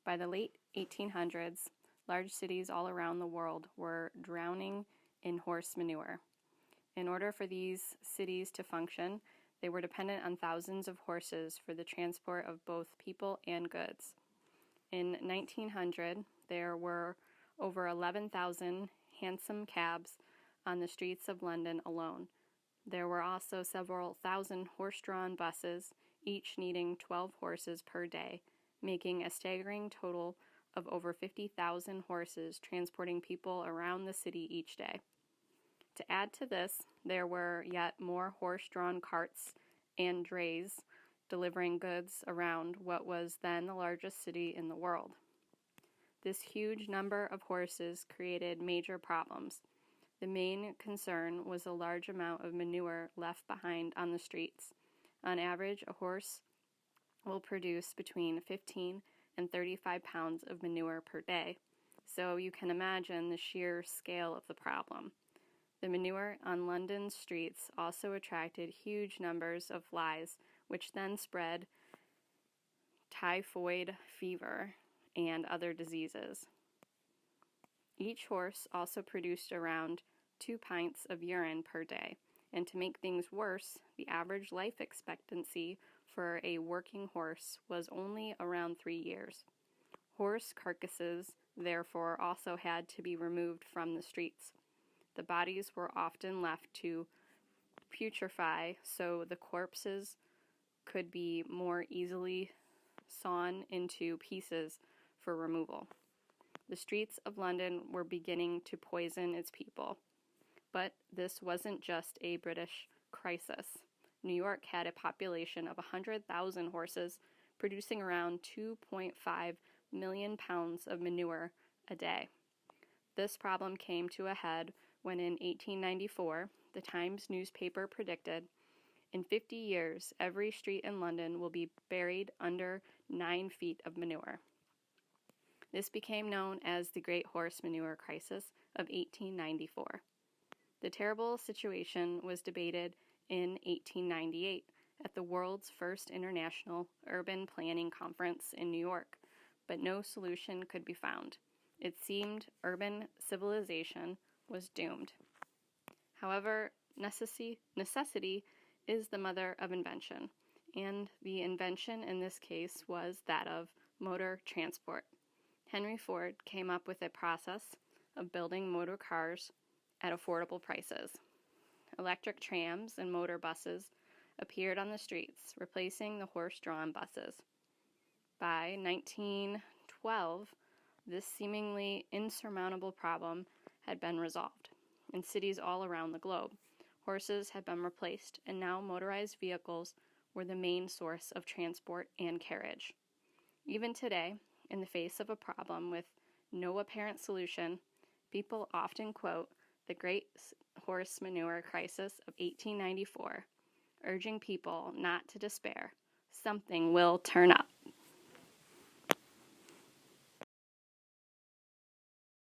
By the late 1800s, large cities all around the world were drowning in horse manure. In order for these cities to function, they were dependent on thousands of horses for the transport of both people and goods. In 1900, there were over 11,000 hansom cabs on the streets of London alone. There were also several thousand horse-drawn buses, each needing 12 horses per day, making a staggering total of over 50,000 horses transporting people around the city each day. To add to this, there were yet more horse-drawn carts and drays delivering goods around what was then the largest city in the world. This huge number of horses created major problems. The main concern was a large amount of manure left behind on the streets. On average, a horse will produce between 15 and 35 pounds of manure per day, so you can imagine the sheer scale of the problem. The manure on London's streets also attracted huge numbers of flies, which then spread typhoid fever and other diseases. Each horse also produced around 2 pints of urine per day, and to make things worse, the average life expectancy for a working horse was only around 3 years. Horse carcasses, therefore, also had to be removed from the streets. The bodies were often left to putrefy so the corpses could be more easily sawn into pieces for removal. The streets of London were beginning to poison its people. But this wasn't just a British crisis. New York had a population of 100,000 horses, producing around 2.5 million pounds of manure a day. This problem came to a head when in 1894, the Times newspaper predicted, in 50 years, every street in London will be buried under 9 feet of manure. This became known as the Great Horse Manure Crisis of 1894. The terrible situation was debated in 1898 at the world's first International Urban Planning Conference in New York, but no solution could be found. It seemed urban civilization was doomed. However, necessity is the mother of invention, and the invention in this case was that of motor transport. Henry Ford came up with a process of building motor cars at affordable prices. Electric trams and motor buses appeared on the streets, replacing the horse-drawn buses. By 1912, this seemingly insurmountable problem had been resolved. In cities all around the globe, horses had been replaced, and now motorized vehicles were the main source of transport and carriage. Even today, in the face of a problem with no apparent solution, people often quote the Great Horse Manure Crisis of 1894, urging people not to despair. Something will turn up.